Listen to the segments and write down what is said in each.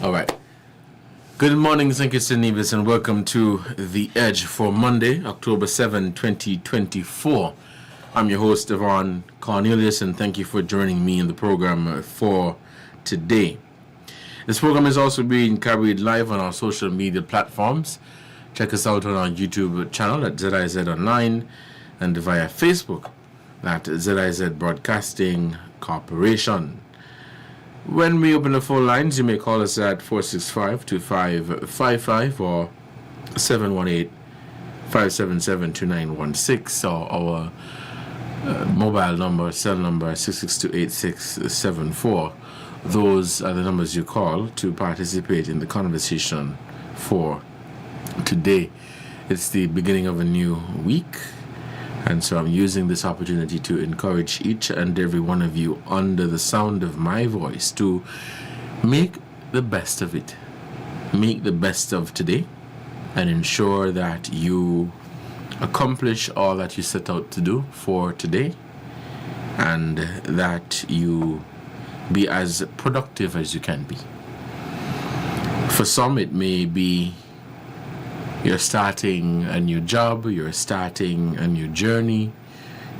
All right. Good morning, St. Kitts Nevis, and welcome to The Edge for Monday, October 7, 2024. I'm your host, Devonne Cornelius, and thank you for joining me in the program for today. This program is also being carried live on our social media platforms. Check us out on our YouTube channel at ZIZ Online and via Facebook at ZIZ Broadcasting Corporation. When we open the phone lines, you may call us at 465-2555 or 718-577-2916 or our mobile number, cell number 662-8674. Those are the numbers you call to participate in the conversation for today. It's the beginning of a new week, and so I'm using this opportunity to encourage each and every one of you under the sound of my voice to make the best of it. Make the best of today and ensure that you accomplish all that you set out to do for today and that you be as productive as you can be. For some, it may be you're starting a new job, you're starting a new journey,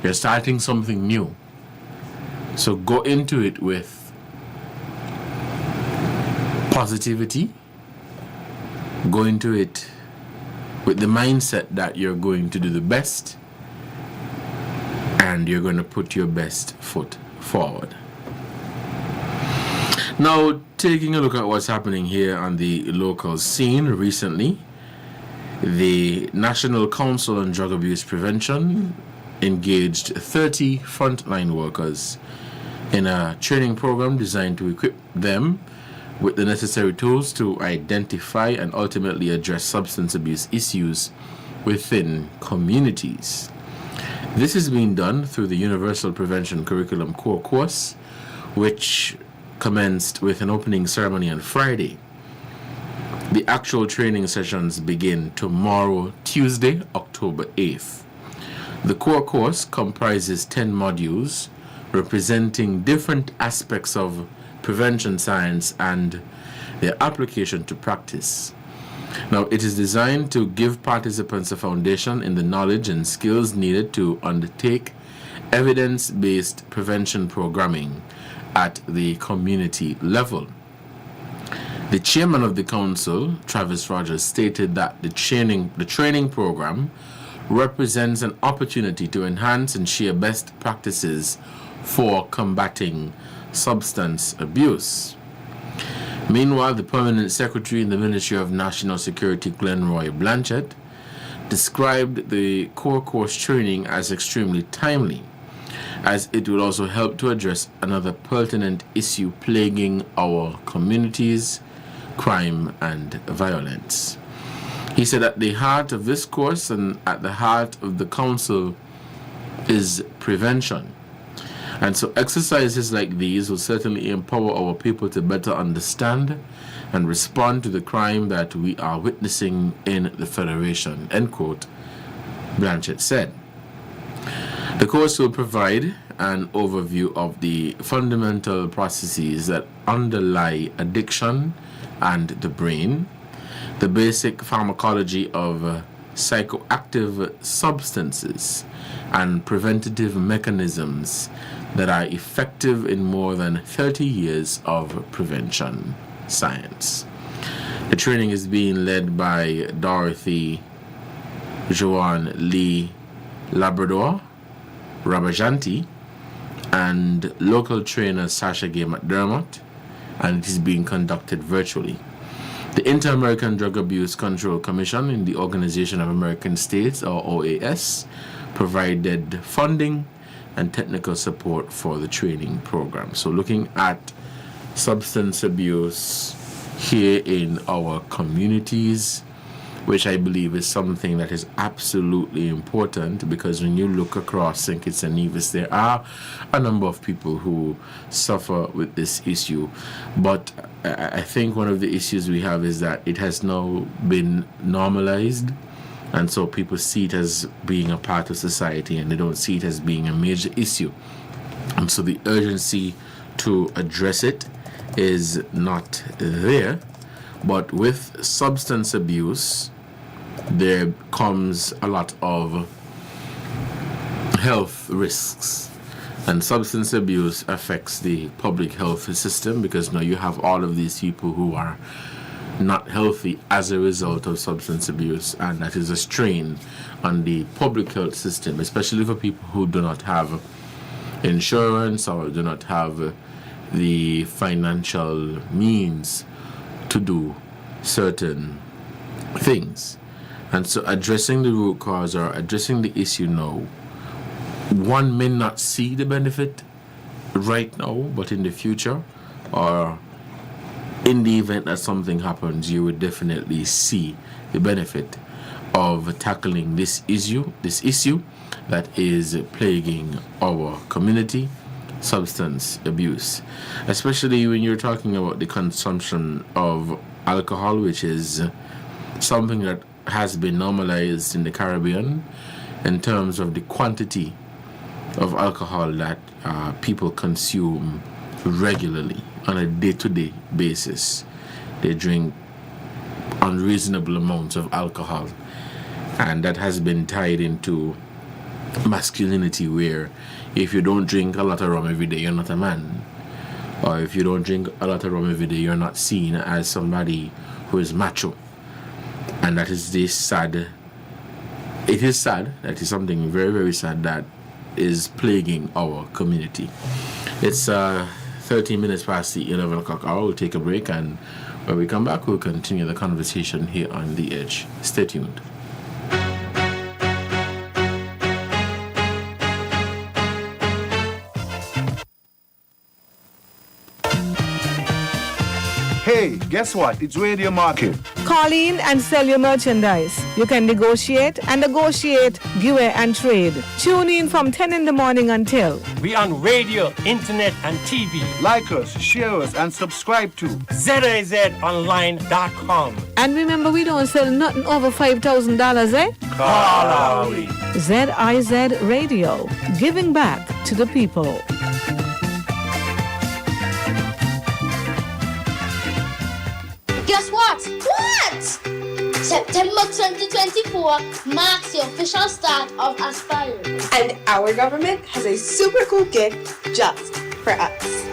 you're starting something new. So go into it with positivity. Go into it with the mindset that you're going to do the best and you're going to put your best foot forward. Now, taking a look at what's happening here on the local scene recently, the National Council on Drug Abuse Prevention engaged 30 frontline workers in a training program designed to equip them with the necessary tools to identify and ultimately address substance abuse issues within communities. This is being done through the Universal Prevention Curriculum Core course, which commenced with an opening ceremony on Friday. The actual training sessions begin tomorrow, Tuesday, October 8th. The core course comprises 10 modules representing different aspects of prevention science and their application to practice. Now, it is designed to give participants a foundation in the knowledge and skills needed to undertake evidence-based prevention programming at the community level. The chairman of the council, Travis Rogers, stated that the training program represents an opportunity to enhance and share best practices for combating substance abuse. Meanwhile, the permanent secretary in the Ministry of National Security, Glenroy Blanchett, described the core course training as extremely timely, as it will also help to address another pertinent issue plaguing our communities: crime and violence. He said at the heart of this course and at the heart of the council is prevention. And so exercises like these will certainly empower our people to better understand and respond to the crime that we are witnessing in the Federation, end quote, Blanchett said. The course will provide an overview of the fundamental processes that underlie addiction and the brain, the basic pharmacology of psychoactive substances, and preventative mechanisms that are effective in more than 30 years of prevention science. The training is being led by Dorothy Joanne Lee Labrador Rabajanti and local trainer Sasha Gay McDermott, and it is being conducted virtually. The Inter-American Drug Abuse Control Commission in the Organization of American States, or OAS, provided funding and technical support for the training program. So looking at substance abuse here in our communities, which I believe is something that is absolutely important, because when you look across St. Kitts and Nevis, there are a number of people who suffer with this issue. But I think one of the issues we have is that it has now been normalized, and so people see it as being a part of society and they don't see it as being a major issue. And so the urgency to address it is not there. But with substance abuse, there comes a lot of health risks. And substance abuse affects the public health system because now you have all of these people who are not healthy as a result of substance abuse, and that is a strain on the public health system, especially for people who do not have insurance or do not have the financial means to do certain things. And so addressing the root cause or addressing the issue now, one may not see the benefit right now, but in the future or in the event that something happens, you would definitely see the benefit of tackling this issue that is plaguing our community, substance abuse. Especially when you're talking about the consumption of alcohol, which is something that has been normalized in the Caribbean in terms of the quantity of alcohol that people consume regularly on a day-to-day basis. They drink unreasonable amounts of alcohol, and that has been tied into masculinity, where if you don't drink a lot of rum every day, you're not a man, or if you don't drink a lot of rum every day, you're not seen as somebody who is macho. And that is this sad, it is sad, that is something very, very sad that is plaguing our community. It's 13 minutes past the 11 o'clock hour. We'll take a break, and when we come back, we'll continue the conversation here on The Edge. Stay tuned. Hey, guess what? It's Radio Market. Call in and sell your merchandise. You can negotiate, give and trade. Tune in from 10 in the morning until. We on radio, internet, and TV. Like us, share us, and subscribe to ZIZonline.com. And remember, we don't sell nothing over $5,000, eh? Call ZIZ Radio, giving back to the people. Guess what? What? September 2024 marks the official start of Aspire. And our government has a super cool gift just for us.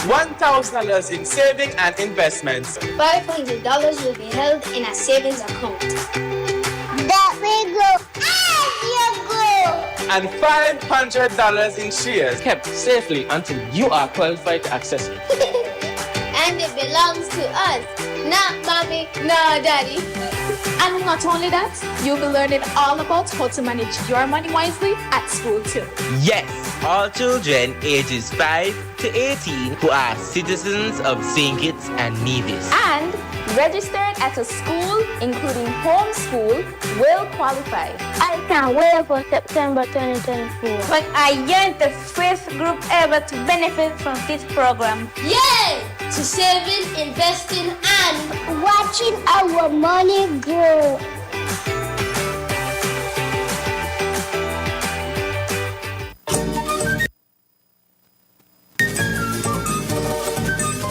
$1,000 in saving and investments. $500 will be held in a savings account. That will go as you go. And $500 in shares kept safely until you are qualified to access it. And it belongs to us. Not mommy, no daddy. And not only that, you'll be learning all about how to manage your money wisely at school too. Yes, all children ages 5 to 18 who are citizens of St. Kitts and Nevis and registered at a school, including homeschool, will qualify. I can't wait for September 2024. But I am the first group ever to benefit from this program. Yay! To saving, investing, and watching our money grow.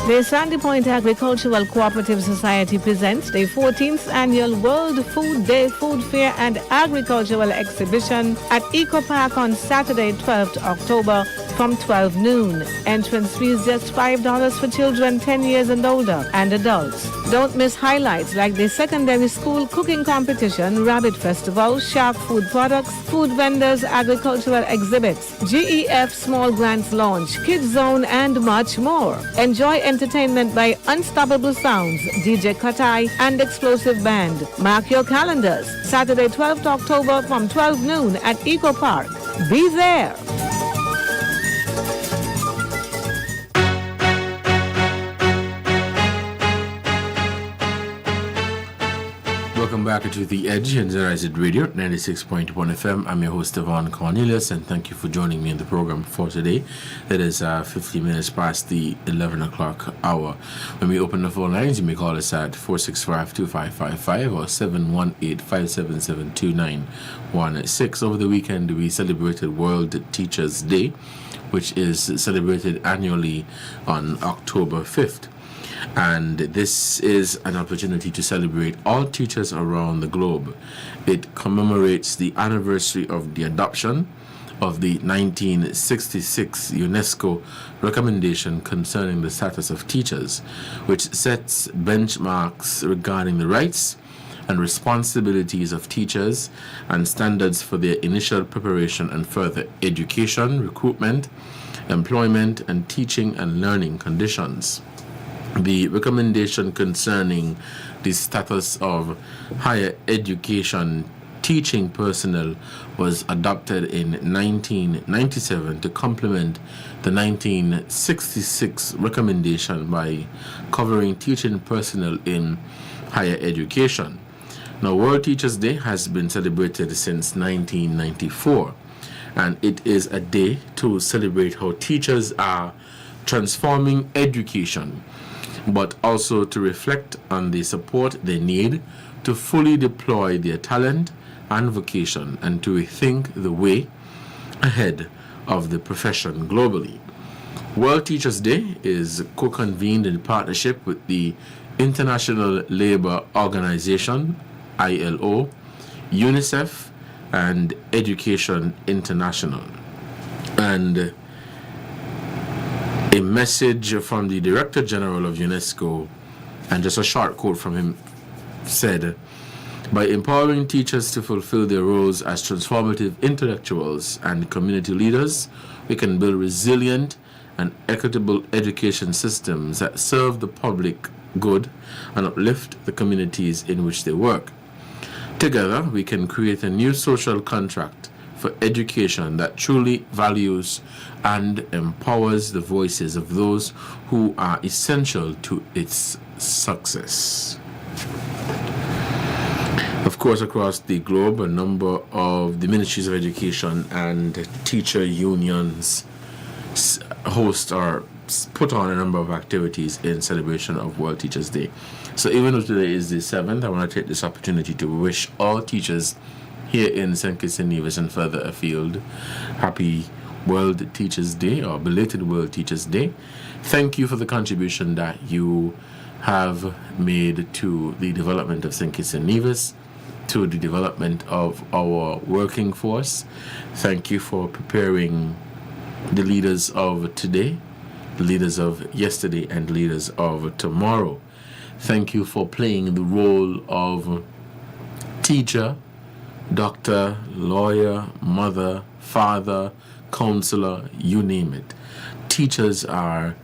The Sandy Point Agricultural Cooperative Society presents the 14th Annual World Food Day Food Fair and Agricultural Exhibition at Eco Park on Saturday, 12th October from 12 noon. Entrance fee is just $5 for children 10 years and older and adults. Don't miss highlights like the secondary school cooking competition, rabbit festival, shark food products, food vendors, agricultural exhibits, GEF small grants launch, kids zone, and much more. Enjoy entertainment by Unstoppable Sounds, DJ Katai, and Explosive Band. Mark your calendars. Saturday, 12th October from 12 noon at Eco Park. Be there. Welcome back to The Edge and ZIZ Radio 96.1 FM. I'm your host, Devonne Cornelius, and thank you for joining me in the program for today. It is 50 minutes past the 11 o'clock hour. When we open the phone lines, you may call us at 465-2555 or 718-577-2916. Over the weekend, we celebrated World Teachers' Day, which is celebrated annually on October 5th. And this is an opportunity to celebrate all teachers around the globe. It commemorates the anniversary of the adoption of the 1966 UNESCO recommendation concerning the status of teachers, which sets benchmarks regarding the rights and responsibilities of teachers and standards for their initial preparation and further education, recruitment, employment, and teaching and learning conditions. The recommendation concerning the status of higher education teaching personnel was adopted in 1997 to complement the 1966 recommendation by covering teaching personnel in higher education. Now, World Teachers Day has been celebrated since 1994, and it is a day to celebrate how teachers are transforming education, but also to reflect on the support they need to fully deploy their talent and vocation and to rethink the way ahead of the profession globally. World Teachers Day is co-convened in partnership with the International Labour Organization, ILO, UNICEF, and Education International. And a message from the Director General of UNESCO, and just a short quote from him, said, "By empowering teachers to fulfill their roles as transformative intellectuals and community leaders, we can build resilient and equitable education systems that serve the public good and uplift the communities in which they work. Together, we can create a new social contract for education that truly values and empowers the voices of those who are essential to its success." Of course, across the globe, a number of the ministries of education and teacher unions host or put on a number of activities in celebration of World Teachers Day. So even though today is the 7th, I want to take this opportunity to wish all teachers here in St. Kitts and Nevis and further afield happy World Teachers Day, or belated World Teachers Day. Thank you for the contribution that you have made to the development of St. Kitts and Nevis, to the development of our working force. Thank you for preparing the leaders of today, the leaders of yesterday, and leaders of tomorrow. Thank you for playing the role of teacher, doctor, lawyer, mother, father, counselor, you name it. Teachers are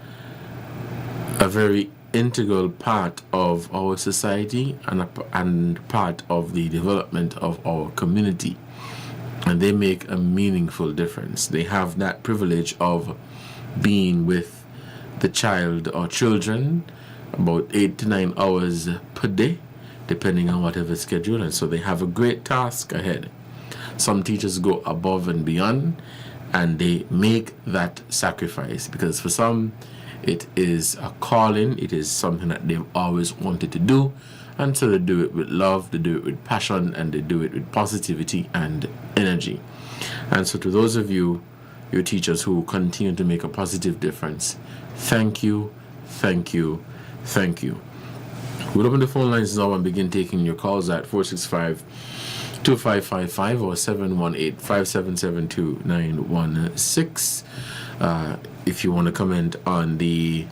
a very integral part of our society and part of the development of our community. And they make a meaningful difference. They have that privilege of being with the child or children about 8 to 9 hours per day, depending on whatever schedule, and so they have a great task ahead. Some teachers go above and beyond, and they make that sacrifice, because for some it is a calling, it is something that they've always wanted to do, and so they do it with love, they do it with passion, and they do it with positivity and energy. And so to those of you, your teachers who continue to make a positive difference, thank you, thank you, thank you. We'll open the phone lines now and begin taking your calls at 465-2555 or 718-577-2916. If you want to comment on the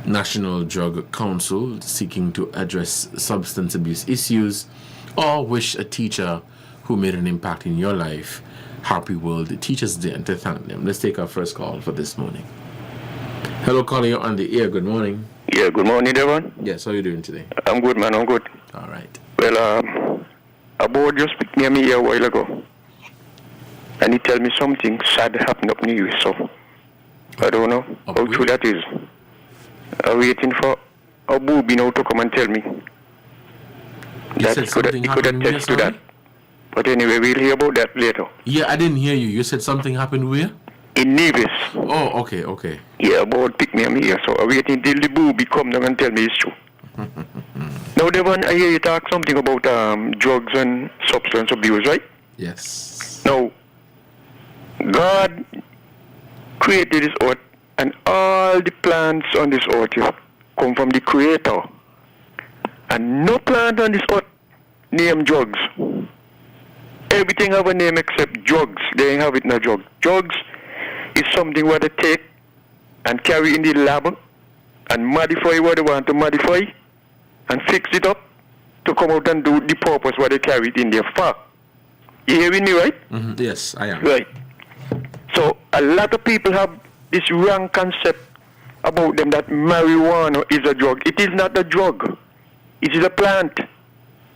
National Drug Council seeking to address substance abuse issues, or wish a teacher who made an impact in your life happy World Teachers Day and to thank them. Let's take our first call for this morning. Hello, caller, you're on the air. Good morning. Yeah, good morning, Devon. Yes, how are you doing today? I'm good, man. I'm good. All right. Well, a board just picked me here a while ago, and he tell me something sad happened up in you, so I don't know how true that is. I'm waiting for a booby now to come and tell me. You said something happened where, to that. But anyway, we'll hear about that later. Yeah, I didn't hear you. You said something happened where? In Nevis. Oh, okay. Yeah, about pick me here, so I'm waiting till the booby come down and tell me it's true. Now, Devon, I hear you talk something about drugs and substance abuse, right? Yes. Now, God created this earth, and all the plants on this earth, come from the Creator. And no plant on this earth name drugs. Everything have a name except drugs. They ain't have it in a drug. Drugs is something where they take and carry in the lab and modify what they want to modify and fix it up to come out and do the purpose what they carry it in there for. You hearing me, right? Mm-hmm. Yes, I am. Right. So a lot of people have this wrong concept about them that marijuana is a drug. It is not a drug. It is a plant.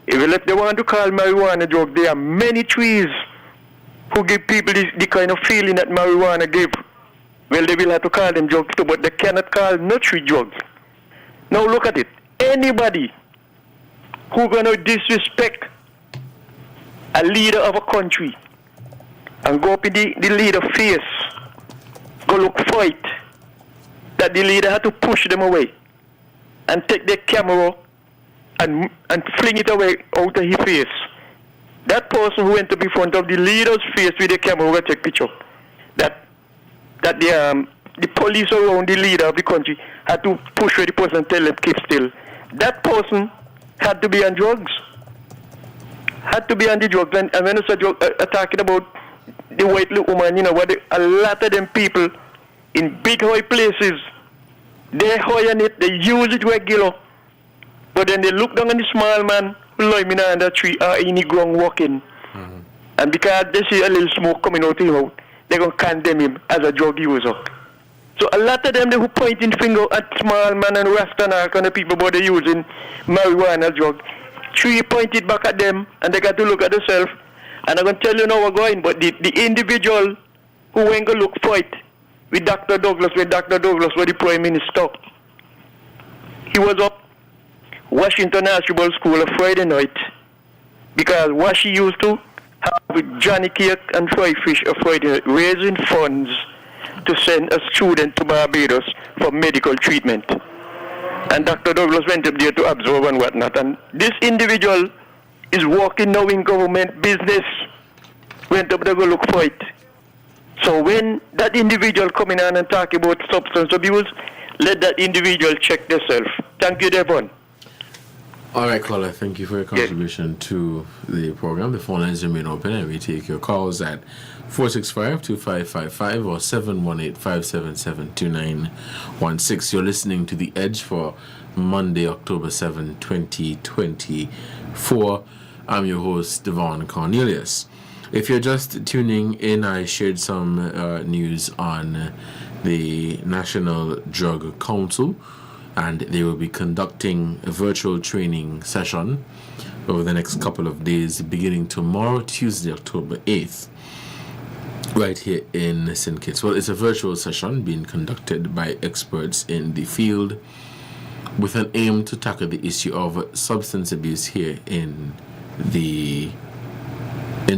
If they want to call marijuana a drug, there are many trees who give people the kind of feeling that marijuana give. Well, they will have to call them drugs too, but they cannot call no tree drugs. Now look at it. Anybody who gonna disrespect a leader of a country and go up in the leader face, go look fight, that the leader had to push them away and take their camera and fling it away out of his face. That person who went up in front of the leader's face with the camera will take picture. That the police around the leader of the country had to push away the person and tell them keep still. That person had to be on drugs. Had to be on the drugs. And when I start talking about the white little woman, you know, a lot of them people in big high places, they high on it, they use it regular. But then they look down on the small man who lie in under a tree or in the ground walking. Mm-hmm. And because they see a little smoke coming out of his mouth, they're going to condemn him as a drug user. So a lot of them, they who pointing finger at small man and Rasta kind of people, but they're using marijuana drug. Three pointed back at them, and they got to look at themselves. And I'm going to tell you now we're going, but the individual who went to look fight with Dr. Douglas, when Dr. Douglas was the Prime Minister, he was up Washington National School a Friday night because what she used to have with Johnny Cake and fried fish a Friday night, raising funds to send a student to Barbados for medical treatment. And Dr. Douglas went up there to observe and whatnot. And this individual is working now in government business, went up there to look for it. So when that individual coming on and talk about substance abuse, let that individual check themselves. Thank you, Devonne. All right, caller, thank you for your contribution to the program. The phone lines remain open and we take your calls at 465-2555 or 718-577-2916. You're listening to The Edge for Monday, October 7, 2024. I'm your host, Devonne Cornelius. If you're just tuning in, I shared some news on the National Drug Council, and they will be conducting a virtual training session over the next couple of days, beginning tomorrow, Tuesday, October 8th, right here in St. Kitts. Well, it's a virtual session being conducted by experts in the field with an aim to tackle the issue of substance abuse here in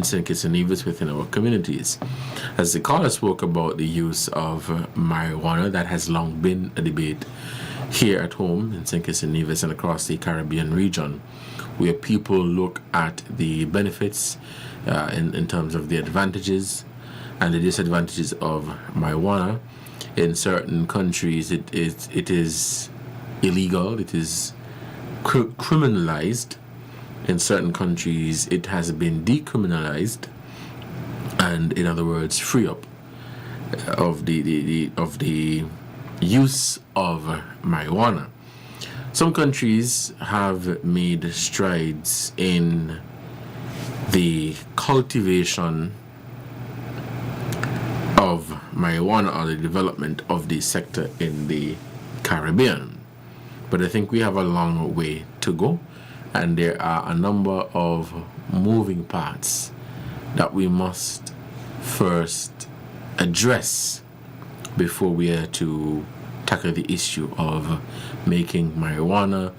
St. Kitts and Nevis within our communities. As the caller spoke about the use of marijuana, that has long been a debate here at home in St. Kitts and Nevis and across the Caribbean region, where people look at the benefits in terms of the advantages and the disadvantages of marijuana. In certain countries, it is illegal, it is criminalized. In certain countries, it has been decriminalized, and in other words, free up of the use of marijuana. Some countries have made strides in the cultivation of marijuana or the development of the sector in the Caribbean. But I think we have a long way to go, and there are a number of moving parts that we must first address before we are to tackle the issue of making marijuana,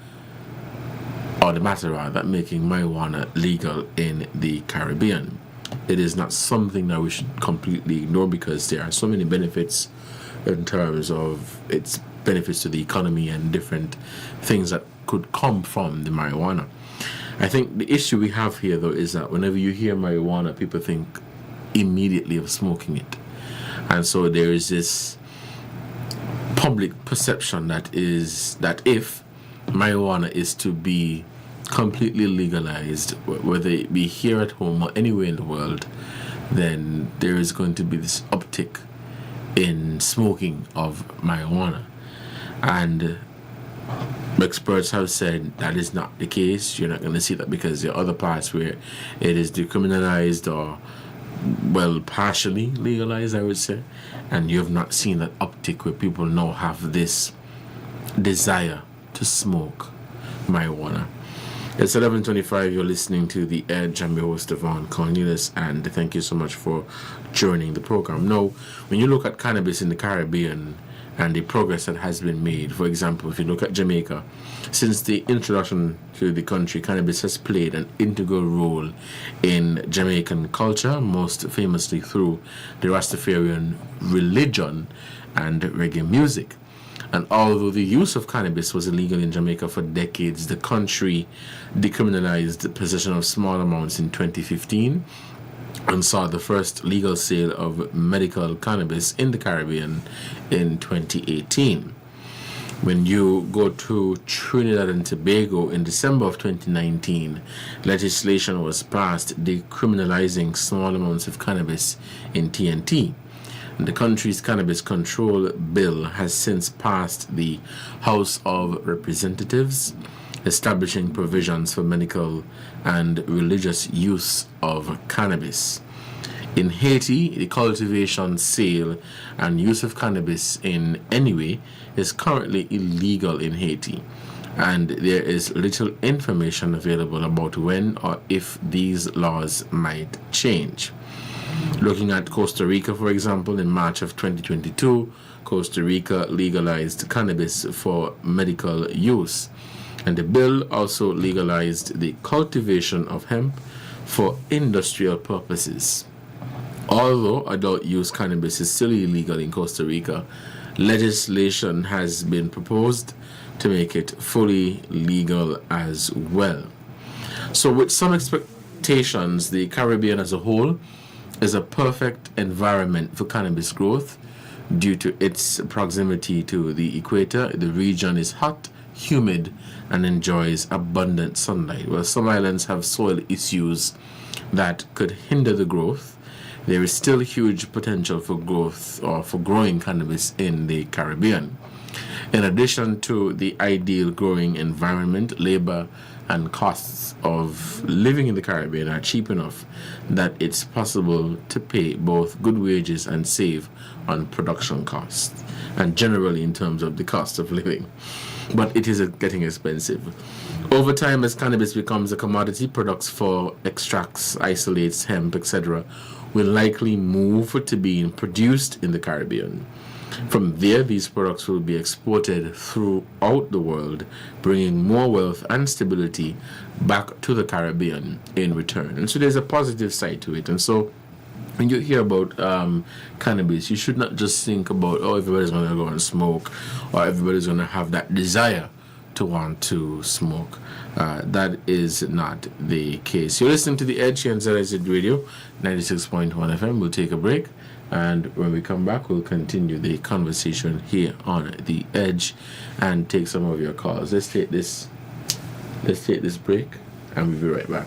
or the matter rather, making marijuana legal in the Caribbean. It is not something that we should completely ignore because there are so many benefits in terms of its benefits to the economy and different things that could come from the marijuana. I think the issue we have here, though, is that whenever you hear marijuana, people think immediately of smoking it. And so there is this public perception that if marijuana is to be completely legalized, whether it be here at home or anywhere in the world, then there is going to be this uptick in smoking of marijuana. And experts have said that is not the case. You're not going to see that because there are other parts where it is decriminalized or, well, partially legalized, I would say. And you have not seen that uptick where people now have this desire to smoke marijuana. It's 11:25. You're listening to The Edge. I'm your host, Devonne Cornelius, and thank you so much for joining the program. Now, when you look at cannabis in the Caribbean and the progress that has been made, for example, if you look at Jamaica, since the introduction to the country, cannabis has played an integral role in Jamaican culture, most famously through the Rastafarian religion and reggae music. And although the use of cannabis was illegal in Jamaica for decades, the country decriminalized the possession of small amounts in 2015 and saw the first legal sale of medical cannabis in the Caribbean in 2018. When you go to Trinidad and Tobago in December of 2019, legislation was passed decriminalizing small amounts of cannabis in TNT. The country's cannabis control bill has since passed the House of Representatives, establishing provisions for medical and religious use of cannabis. In Haiti, the cultivation, sale, and use of cannabis in any way is currently illegal in Haiti, and there is little information available about when or if these laws might change. Looking at Costa Rica, for example, in March of 2022, Costa Rica legalized cannabis for medical use, and the bill also legalized the cultivation of hemp for industrial purposes. Although adult use cannabis is still illegal in Costa Rica, legislation has been proposed to make it fully legal as well. So with some expectations, the Caribbean as a whole is a perfect environment for cannabis growth due to its proximity to the equator. The region is hot, humid, and enjoys abundant sunlight. While some islands have soil issues that could hinder the growth, there is still huge potential for growth or for growing cannabis in the Caribbean. In addition to the ideal growing environment, labor and costs of living in the Caribbean are cheap enough that it's possible to pay both good wages and save on production costs, and generally in terms of the cost of living. But it is getting expensive. Over time, as cannabis becomes a commodity, products for extracts, isolates, hemp, etc., will likely move to being produced in the Caribbean. From there, these products will be exported throughout the world, bringing more wealth and stability back to the Caribbean in return. And so there's a positive side to it. And so when you hear about cannabis, you should not just think about, oh, everybody's going to go and smoke, or everybody's going to have that desire to want to smoke. That is not the case. You're listening to The Edge here on ZIZ Radio, 96.1 FM. We'll take a break. And when we come back, we'll continue the conversation here on The Edge and take some of your calls. Let's take this break, and we'll be right back.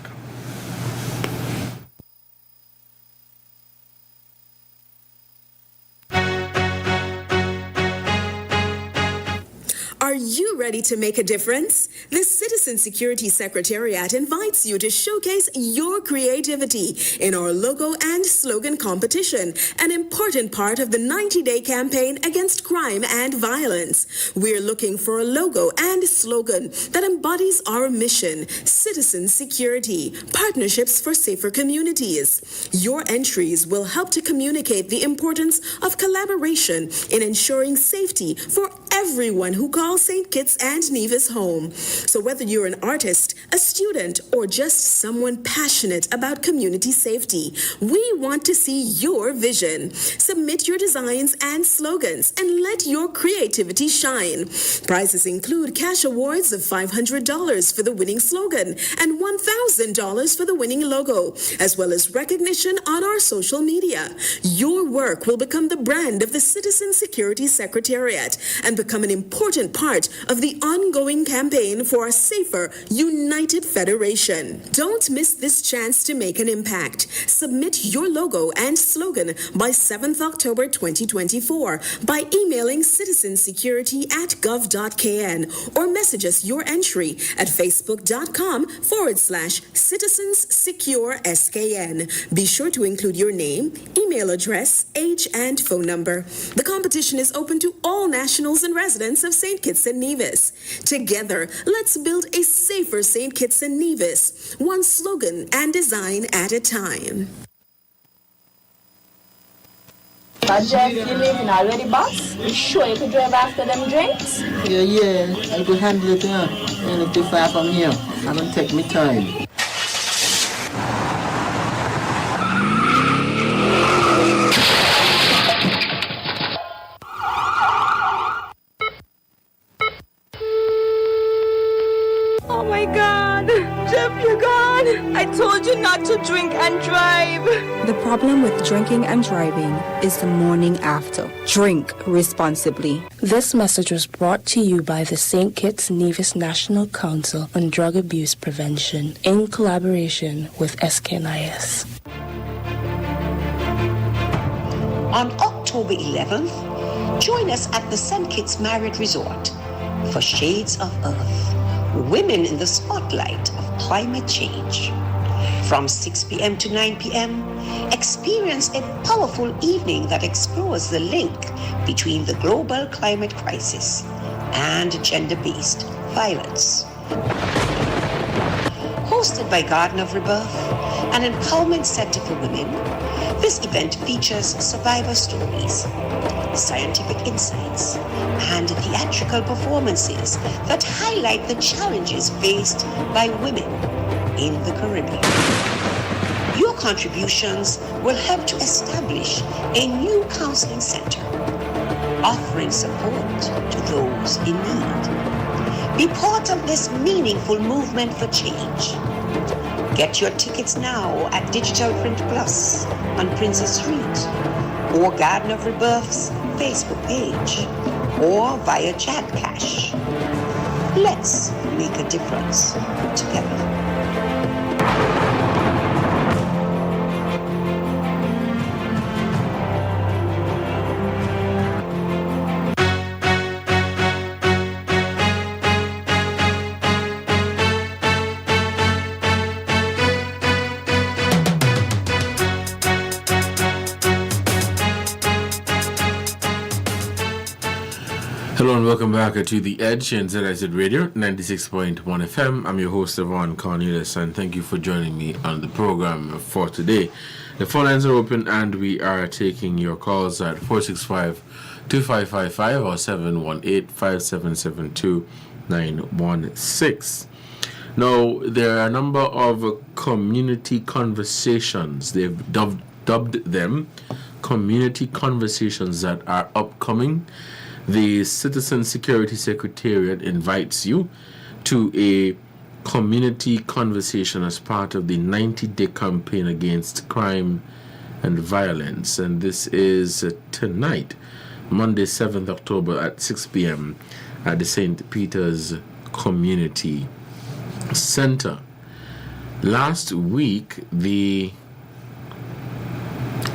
Are you ready to make a difference? The Citizen Security Secretariat invites you to showcase your creativity in our logo and slogan competition, an important part of the 90-day campaign against crime and violence. We're looking for a logo and slogan that embodies our mission: citizen security, partnerships for safer communities. Your entries will help to communicate the importance of collaboration in ensuring safety for everyone who calls St. Kitts and Nevis home. So whether you're an artist, a student, or just someone passionate about community safety, we want to see your vision. Submit your designs and slogans and let your creativity shine. Prizes include cash awards of $500 for the winning slogan and $1,000 for the winning logo, as well as recognition on our social media. Your work will become the brand of the Citizen Security Secretariat and become an important part of the ongoing campaign for a safer, united federation. Don't miss this chance to make an impact. Submit your logo and slogan by 7th October 2024 by emailing citizensecurity@gov.kn or message us your entry at facebook.com/citizenssecuresKN. Be sure to include your name, email address, age, and phone number. The competition is open to all nationals and residents of St. Kitts and Nevis. Together, let's build a safer St. Kitts and Nevis, one slogan and design at a time. Jeff, you leaving already, boss? You sure you could drive after them drinks? Yeah, I could handle it, yeah. And if too far from here, I'm gonna take me time. Oh my God! Jeff, you're gone! I told you not to drink and drive! The problem with drinking and driving is the morning after. Drink responsibly. This message was brought to you by the St. Kitts Nevis National Council on Drug Abuse Prevention in collaboration with SKNIS. On October 11th, join us at the St. Kitts Marriott Resort for Shades of Earth, Women in the Spotlight of Climate Change. From 6 p.m. to 9 p.m., experience a powerful evening that explores the link between the global climate crisis and gender-based violence. Hosted by Garden of Rebirth, an empowerment center for women, this event features survivor stories, scientific insights, and theatrical performances that highlight the challenges faced by women in the Caribbean. Your contributions will help to establish a new counseling center, offering support to those in need. Be part of this meaningful movement for change. Get your tickets now at Digital Print Plus on Princess Street or Garden of Rebirth's Facebook page or via Chat Cash. Let's make a difference together. Hello and welcome back to The Edge in ZIZ Radio 96.1 FM. I'm your host, Devonne Cornelius, and thank you for joining me on the program for today. The phone lines are open and we are taking your calls at 465-2555 or 718-5772-916. Now, there are a number of community conversations. They've dubbed them community conversations that are upcoming. The Citizen Security Secretariat invites you to a community conversation as part of the 90-day campaign against crime and violence. And this is tonight, Monday, 7th October at 6 p.m. at the St. Peter's Community Center. Last week, the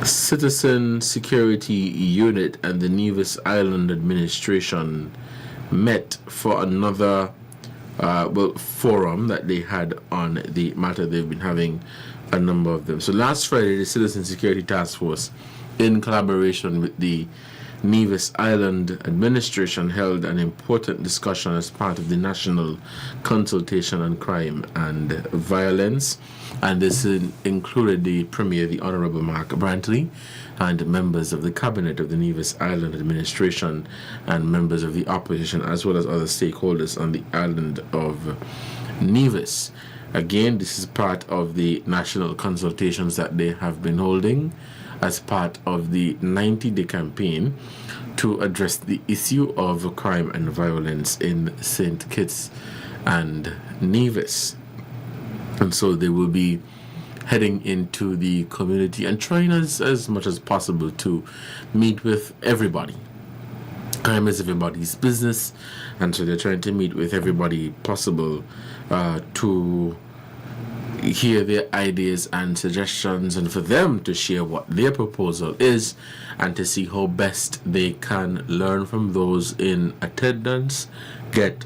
Citizen Security Unit and the Nevis Island Administration met for another forum that they had on the matter. They've been having a number of them. So last Friday, the Citizen Security Task Force, in collaboration with the Nevis Island administration held an important discussion as part of the National Consultation on Crime and Violence, and this included the Premier, the Honourable Mark Brantley, and members of the Cabinet of the Nevis Island administration and members of the opposition, as well as other stakeholders on the island of Nevis. Again, this is part of the national consultations that they have been holding as part of the 90-day campaign to address the issue of crime and violence in St. Kitts and Nevis. And so they will be heading into the community and trying as much as possible to meet with everybody. Crime is everybody's business, and so they're trying to meet with everybody possible to hear their ideas and suggestions, and for them to share what their proposal is, and to see how best they can learn from those in attendance, get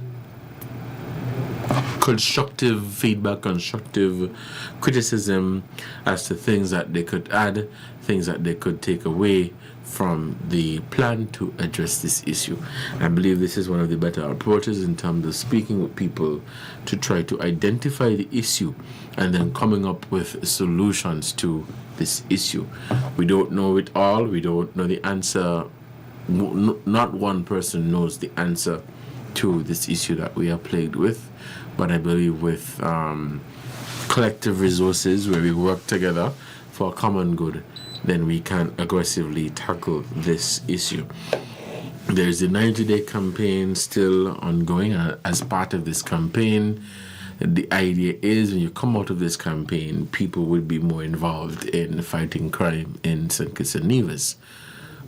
constructive feedback, constructive criticism as to things that they could add, things that they could take away from the plan to address this issue. I believe this is one of the better approaches in terms of speaking with people to try to identify the issue and then coming up with solutions to this issue. We don't know it all. We don't know the answer. Not one person knows the answer to this issue that we are plagued with, but I believe with collective resources where we work together for a common good, then we can aggressively tackle this issue. There's the 90-day campaign still ongoing. As part of this campaign, the idea is when you come out of this campaign, people will be more involved in fighting crime in St. Kitts and Nevis.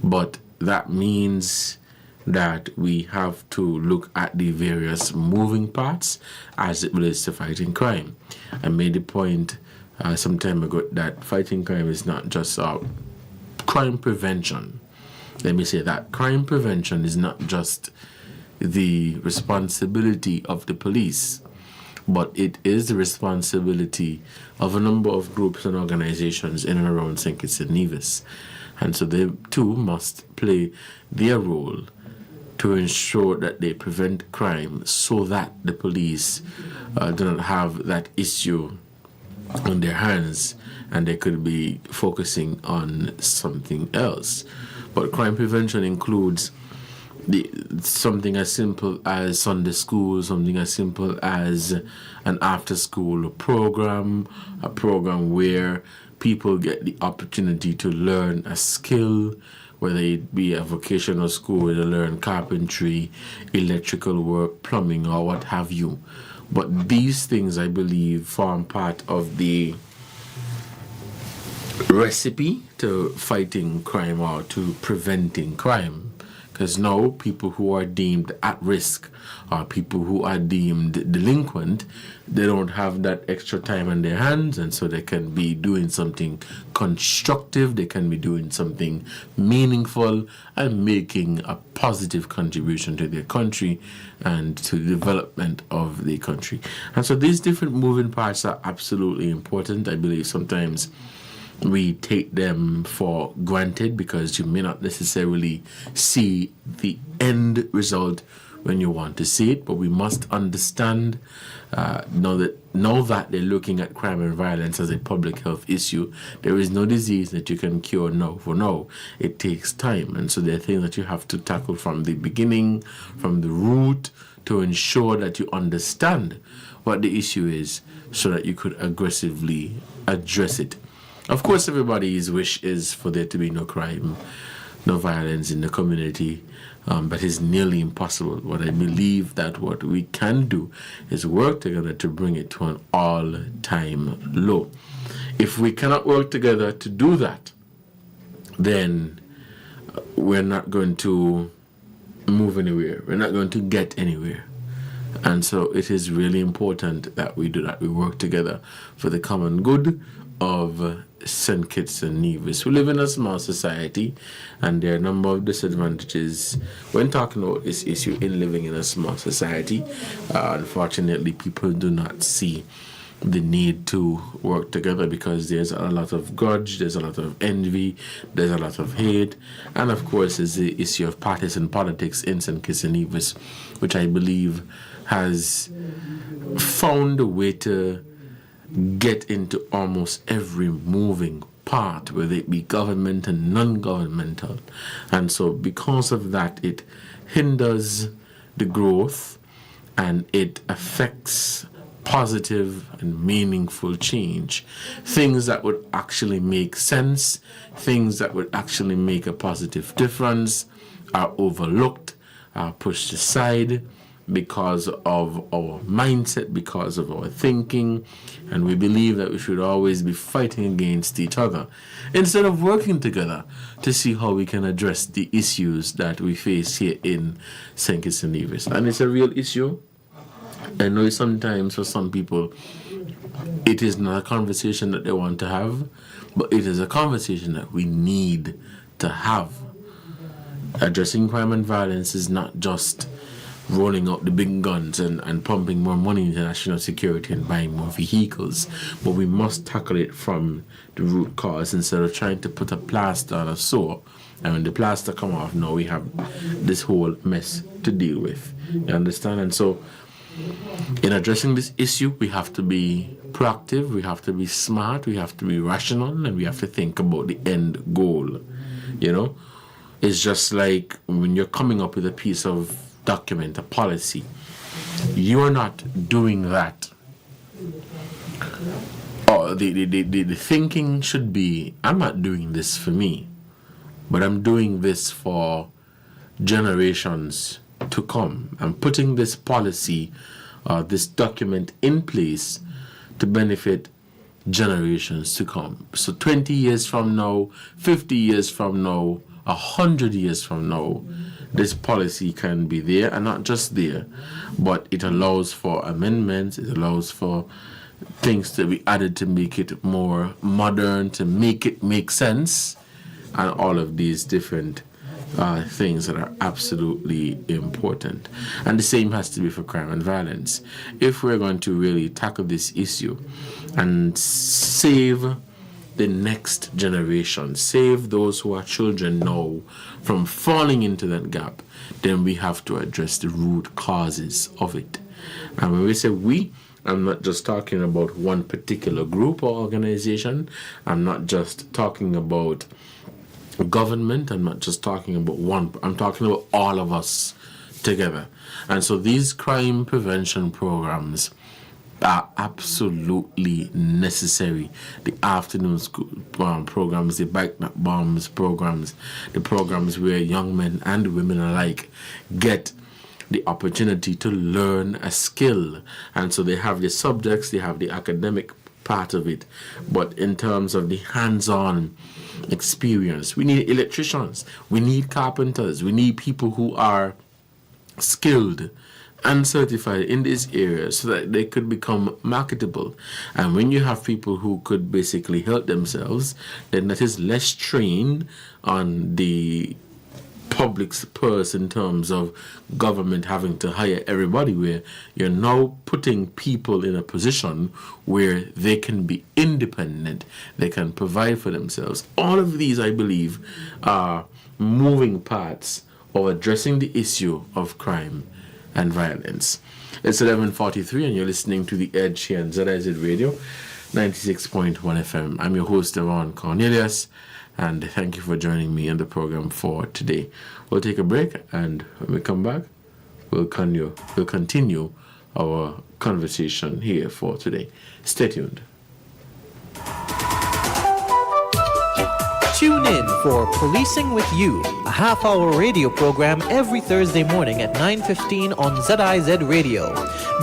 But that means that we have to look at the various moving parts as it relates to fighting crime. I made the point some time ago that fighting crime is not just crime prevention. Let me say that crime prevention is not just the responsibility of the police, but it is the responsibility of a number of groups and organizations in and around St. Kitts and Nevis. And so they too must play their role to ensure that they prevent crime so that the police do not have that issue on their hands and they could be focusing on something else. But crime prevention includes something as simple as Sunday school, something as simple as an after-school program, a program where people get the opportunity to learn a skill, whether it be a vocational school where they learn carpentry, electrical work, plumbing, or what have you. But these things, I believe, form part of the recipe to fighting crime or to preventing crime. Because now people who are deemed at risk or people who are deemed delinquent, they don't have that extra time on their hands, and so they can be doing something constructive, they can be doing something meaningful and making a positive contribution to their country and to the development of the country. And so these different moving parts are absolutely important. I believe sometimes we take them for granted because you may not necessarily see the end result when you want to see it, but we must understand now that they're looking at crime and violence as a public health issue. There is no disease that you can cure now for now. It takes time, and so there are things that you have to tackle from the beginning, from the root, to ensure that you understand what the issue is so that you could aggressively address it. Of course, everybody's wish is for there to be no crime, no violence in the community. That is nearly impossible. But I believe that what we can do is work together to bring it to an all-time low. If we cannot work together to do that, then we're not going to move anywhere. We're not going to get anywhere. And so it is really important that we do that. We work together for the common good of St. Kitts and Nevis. We live in a small society, and there are a number of disadvantages when talking about this issue in living in a small society. Unfortunately, people do not see the need to work together, because there's a lot of grudge, there's a lot of envy, there's a lot of hate, and of course there's the issue of partisan politics in St. Kitts and Nevis, which I believe has found a way to get into almost every moving part, whether it be government and non-governmental. And so because of that, it hinders the growth and it affects positive and meaningful change. Things that would actually make sense, things that would actually make a positive difference are overlooked, are pushed aside because of our mindset, because of our thinking, and we believe that we should always be fighting against each other instead of working together to see how we can address the issues that we face here in St. Kitts and Nevis. And it's a real issue. I know sometimes for some people it is not a conversation that they want to have, but it is a conversation that we need to have. Addressing crime and violence is not just rolling out the big guns and pumping more money into national security and buying more vehicles, but we must tackle it from the root cause instead of trying to put a plaster on a sore, and when the plaster come off, now we have this whole mess to deal with. You understand? And so in addressing this issue, we have to be proactive, we have to be smart, we have to be rational, and we have to think about the end goal. You know, it's just like when you're coming up with a piece of document, a policy, you are not doing that. Or the thinking should be, I'm not doing this for me, but I'm doing this for generations to come. I'm putting this policy, this document in place to benefit generations to come. So 20 years from now, 50 years from now, 100 years from now, this policy can be there, and not just there, but it allows for amendments, it allows for things to be added to make it more modern, to make it make sense, and all of these different things that are absolutely important. And the same has to be for crime and violence. If we're going to really tackle this issue and save the next generation, save those who are children now from falling into that gap, then we have to address the root causes of it. And when we say we, I'm not just talking about one particular group or organization. I'm not just talking about government. I'm not just talking about one. I'm talking about all of us together. And so these crime prevention programs are absolutely necessary. The afternoon school programs, the bike bombs programs, the programs where young men and women alike get the opportunity to learn a skill. And so they have the subjects, they have the academic part of it, but in terms of the hands-on experience, we need electricians, we need carpenters, we need people who are skilled and certified in this area so that they could become marketable. And when you have people who could basically help themselves, then that is less strain on the public's purse in terms of government having to hire everybody, where you're now putting people in a position where they can be independent, they can provide for themselves. All of these, I believe, are moving parts of addressing the issue of crime and violence. It's 11:43 and you're listening to The Edge here on ZIZ Radio 96.1 FM. I'm your host, Devonne Cornelius, and thank you for joining me on the program for today. We'll take a break, and when we come back, we'll continue our conversation here for today. Stay tuned. Tune in for Policing with You, a half-hour radio program every Thursday morning at 9:15 on ZIZ Radio.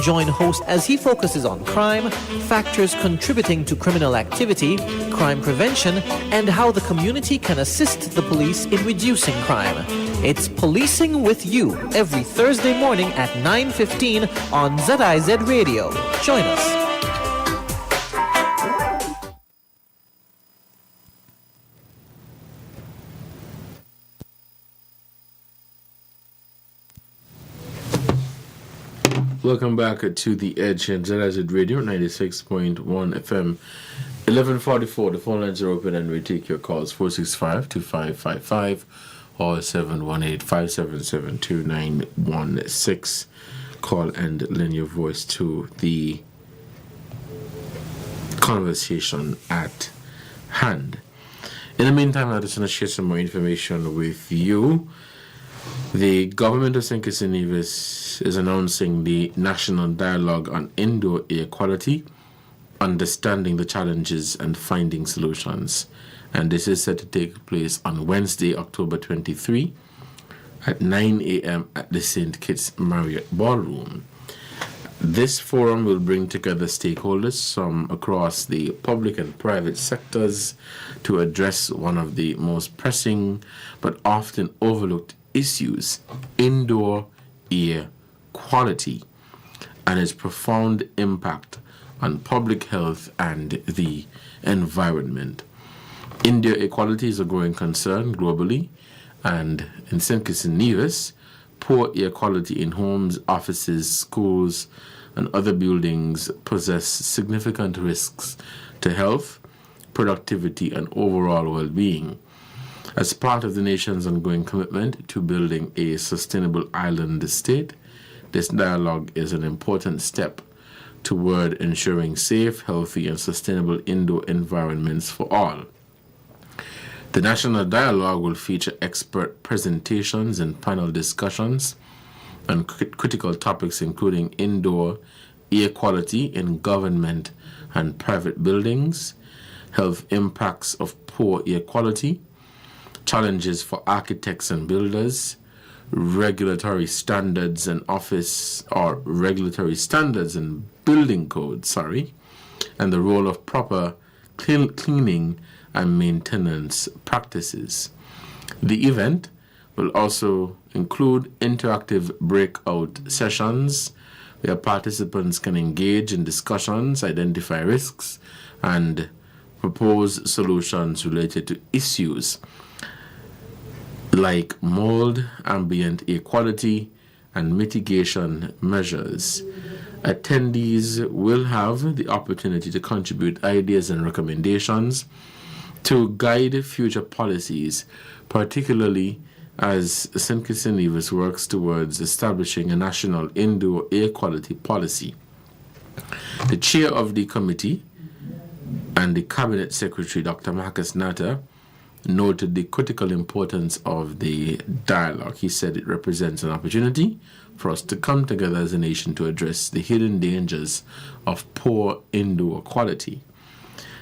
Join host as he focuses on crime, factors contributing to criminal activity, crime prevention, and how the community can assist the police in reducing crime. It's Policing with You every Thursday morning at 9:15 on ZIZ Radio. Join us. Welcome back to The Edge and ZIZ Radio 96.1 FM. 11:44. The phone lines are open and we take your calls 465-2555 or 718-577-2916. Call and lend your voice to the conversation at hand. In the meantime, I just want to share some more information with you. The government of St. Kitts and Nevis is announcing the National Dialogue on Indoor Air Quality, Understanding the Challenges and Finding Solutions. And this is set to take place on Wednesday, October 23 at 9 a.m. at the St. Kitts Marriott Ballroom. This forum will bring together stakeholders from across the public and private sectors to address one of the most pressing but often overlooked issues, indoor air quality, and its profound impact on public health and the environment. Indoor air quality is a growing concern globally, and in St. Kitts and Nevis, poor air quality in homes, offices, schools, and other buildings possess significant risks to health, productivity, and overall well-being. As part of the nation's ongoing commitment to building a sustainable island state, this dialogue is an important step toward ensuring safe, healthy, and sustainable indoor environments for all. The National Dialogue will feature expert presentations and panel discussions on critical topics including indoor air quality in government and private buildings, health impacts of poor air quality, challenges for architects and builders, regulatory standards and building codes, and the role of proper cleaning and maintenance practices. The event will also include interactive breakout sessions where participants can engage in discussions, identify risks, and propose solutions related to issues like mold, ambient air quality, and mitigation measures. Attendees will have the opportunity to contribute ideas and recommendations to guide future policies, particularly as St. Kitts and Nevis works towards establishing a national indoor air quality policy. The chair of the committee and the Cabinet Secretary, Dr. Marcus Natter, noted the critical importance of the dialogue. He said it represents an opportunity for us to come together as a nation to address the hidden dangers of poor indoor quality.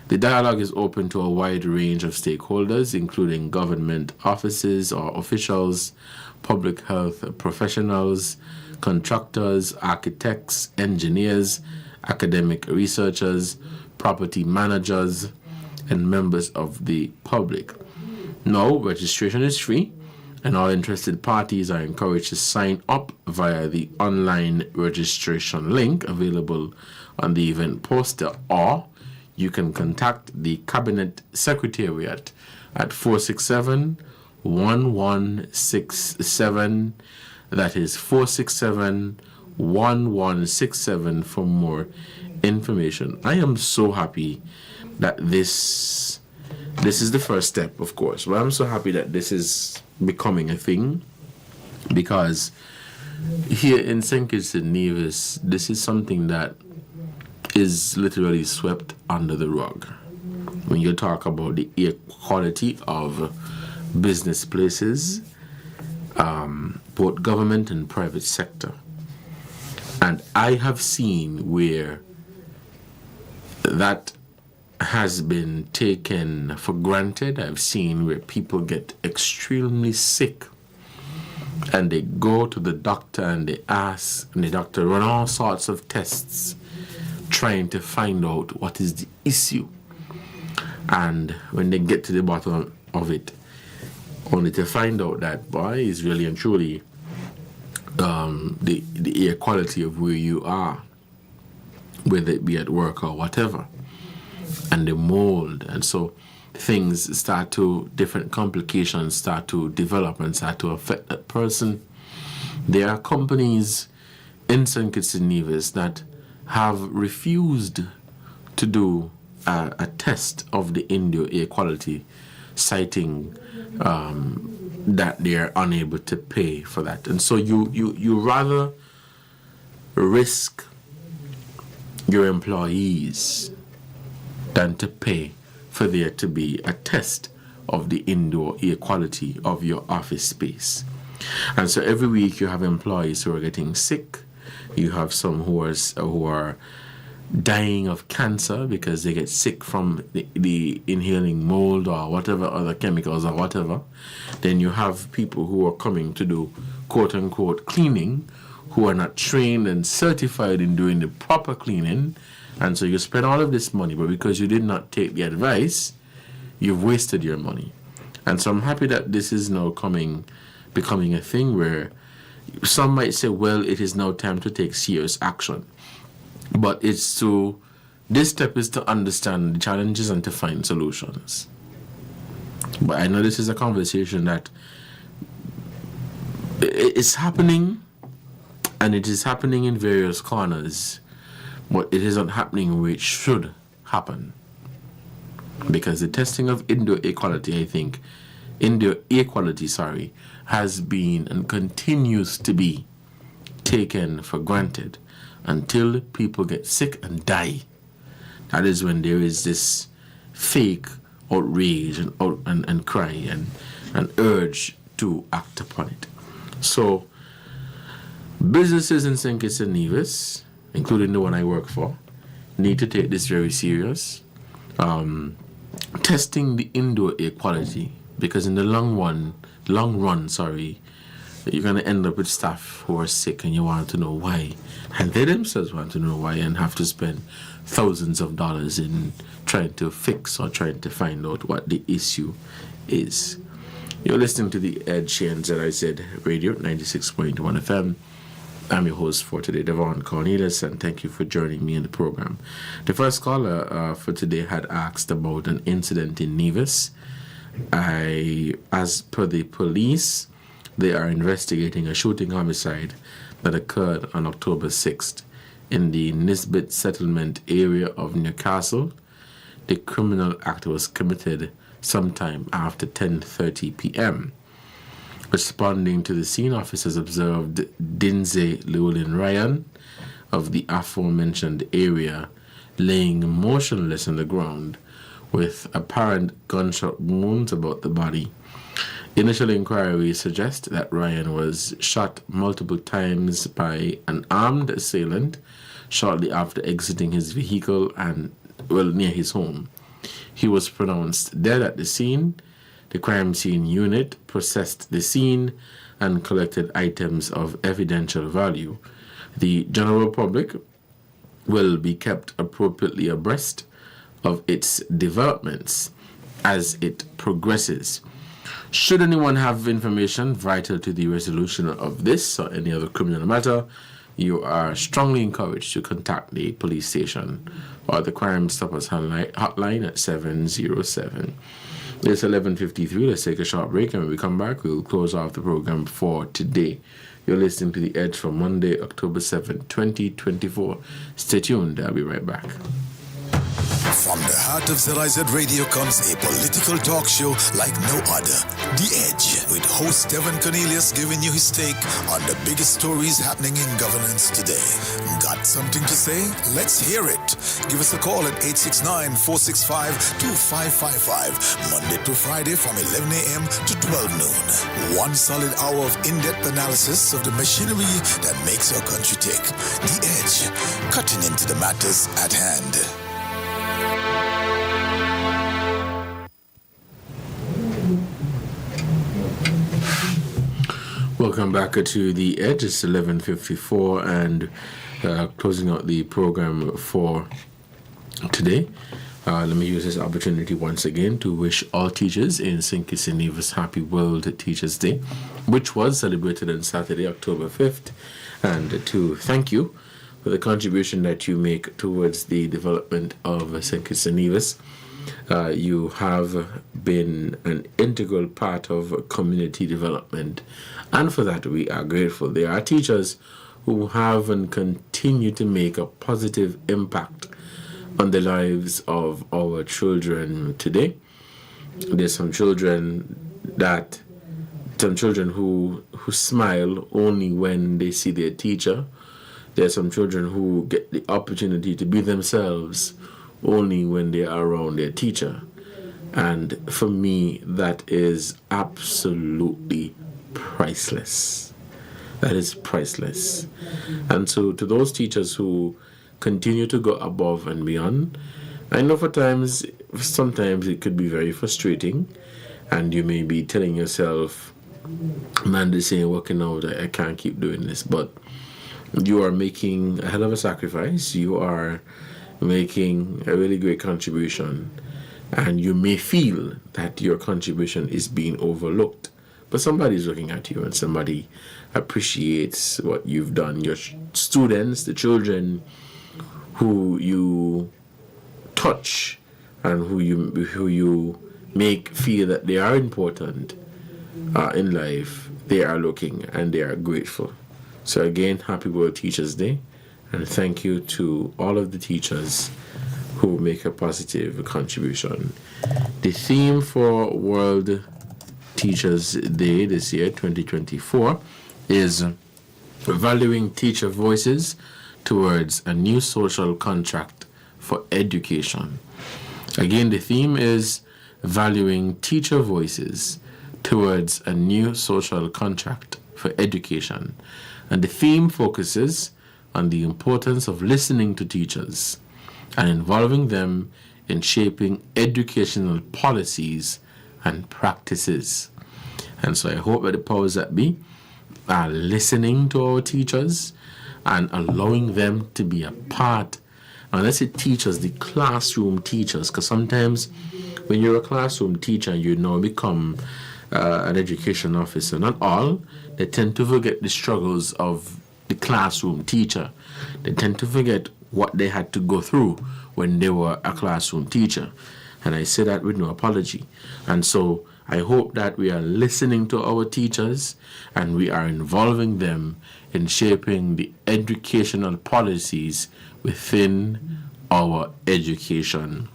The dialogue is open to a wide range of stakeholders, including government offices or officials, public health professionals, contractors, architects, engineers, academic researchers, property managers, and members of the public. Now, registration is free, and all interested parties are encouraged to sign up via the online registration link available on the event poster, or you can contact the Cabinet Secretariat at 467-1167. That is 467-1167 for more information. I am so happy that this is the first step, of course, but I'm so happy that this is becoming a thing, because here in St. Kitts and Nevis, this is something that is literally swept under the rug. When you talk about the air quality of business places, both government and private sector. And I have seen where that has been taken for granted. I've seen where people get extremely sick and they go to the doctor and they ask, and the doctor run all sorts of tests trying to find out what is the issue. And when they get to the bottom of it, only to find out that, boy, is really and truly the air quality of where you are, whether it be at work or whatever, and the mold. And so different complications start to develop and start to affect that person. There are companies in St. Kitts and Nevis that have refused to do a test of the Indio air quality, citing that they are unable to pay for that. And so you rather risk your employees than to pay for there to be a test of the indoor air quality of your office space. And so every week you have employees who are getting sick. You have some who are dying of cancer because they get sick from the inhaling mold or whatever other chemicals or whatever. Then you have people who are coming to do quote-unquote cleaning who are not trained and certified in doing the proper cleaning. And so you spend all of this money, but because you did not take the advice, you've wasted your money. And so I'm happy that this is now becoming a thing where some might say, well, it is now time to take serious action. But this step is to understand the challenges and to find solutions. But I know this is a conversation that it's happening, and it is happening in various corners, but it isn't happening where it should happen. Because the testing of indoor air quality, has been and continues to be taken for granted until people get sick and die. That is when there is this fake outrage and cry and urge to act upon it. So businesses in St. Kitts and Nevis, including the one I work for, need to take this very serious. Testing the indoor air quality, because in the long run, you're going to end up with staff who are sick and you want to know why. And they themselves want to know why and have to spend thousands of dollars in trying to fix or trying to find out what the issue is. You're listening to The Edge here on ZIZ Radio 96.1 FM. I'm your host for today, Devonne Cornelius, and thank you for joining me in the program. The first caller for today had asked about an incident in Nevis. As per the police, they are investigating a shooting homicide that occurred on October 6th in the Nisbet settlement area of Newcastle. The criminal act was committed sometime after 10:30 p.m. Responding to the scene, officers observed Dinze Llewellyn Ryan of the aforementioned area laying motionless on the ground with apparent gunshot wounds about the body. Initial inquiries suggest that Ryan was shot multiple times by an armed assailant shortly after exiting his vehicle near his home. He was pronounced dead at the scene. The crime scene unit processed the scene and collected items of evidential value. The general public will be kept appropriately abreast of its developments as it progresses. Should anyone have information vital to the resolution of this or any other criminal matter, you are strongly encouraged to contact the police station or the Crime Stoppers hotline at 707. It's 11:53. Let's take a short break, and when we come back, we'll close off the program for today. You're listening to The Edge for Monday, October 7, 2024. Stay tuned. I'll be right back. From the heart of ZIZ Radio comes a political talk show like no other. The Edge, with host Devonne Cornelius giving you his take on the biggest stories happening in governance today. Got something to say? Let's hear it. Give us a call at 869-465-2555, Monday to Friday from 11 a.m. to 12 noon. One solid hour of in-depth analysis of the machinery that makes our country tick. The Edge, cutting into the matters at hand. Welcome back to The Edge. It's 11:54 and closing out the program for today. Let me use this opportunity once again to wish all teachers in St. Kitts and Nevis happy World Teachers Day, which was celebrated on Saturday, October 5th, and to thank you for the contribution that you make towards the development of St. Kitts and Nevis. You have been an integral part of community development, and for that we are grateful. There are teachers who have and continue to make a positive impact on the lives of our children today. There's some children who smile only when they see their teacher. There's some children who get the opportunity to be themselves only when they are around their teacher. And for me, that is absolutely priceless. That is priceless. And so to those teachers who continue to go above and beyond, I know sometimes it could be very frustrating, and you may be telling yourself, man, this ain't working out, I can't keep doing this. But you are making a hell of a sacrifice. You are making a really great contribution, and you may feel that your contribution is being overlooked. But somebody's looking at you, and somebody appreciates what you've done. Your students, the children who you touch and who you make feel that they are important in life, they are looking and they are grateful. So again, happy World Teachers Day, and thank you to all of the teachers who make a positive contribution. The theme for World Teachers Day this year, 2024, is valuing teacher voices towards a new social contract for education. Again, the theme is valuing teacher voices towards a new social contract for education. And the theme focuses on the importance of listening to teachers and involving them in shaping educational policies and practices. And so I hope that the powers that be are listening to our teachers and allowing them to be a part. And let's say teachers, the classroom teachers, because sometimes when you're a classroom teacher, you now become an education officer. Not all. They tend to forget the struggles of the classroom teacher. They tend to forget what they had to go through when they were a classroom teacher. And I say that with no apology. And so I hope that we are listening to our teachers and we are involving them in shaping the educational policies within our education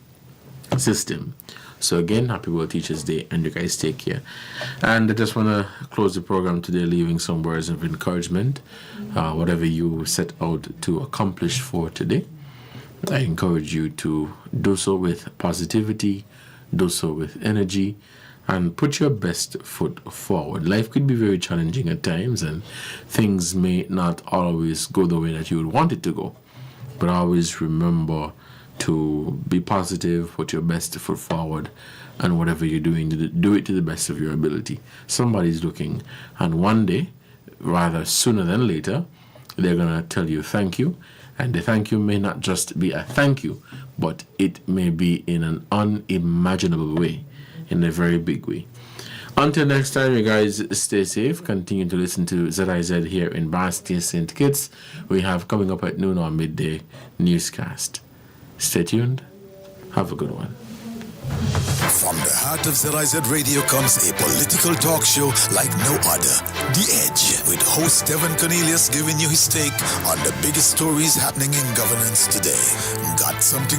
system. So again, happy World Teachers Day, and you guys take care. And I just want to close the program today leaving some words of encouragement. Whatever you set out to accomplish for today, I encourage you to do so with positivity, do so with energy, and put your best foot forward. Life could be very challenging at times, and things may not always go the way that you would want it to go. But always remember to be positive, put your best foot forward, and whatever you're doing, do it to the best of your ability. Somebody's looking, and one day, rather sooner than later, they're going to tell you thank you. And the thank you may not just be a thank you, but it may be in an unimaginable way, in a very big way. Until next time, you guys stay safe. Continue to listen to ZIZ here in Bastia, St. Kitts. We have coming up at noon or midday newscast. Stay tuned. Have a good one. From the heart of ZIZ Radio comes a political talk show like no other. The Edge, with host Devonne Cornelius giving you his take on the biggest stories happening in governance today. Got something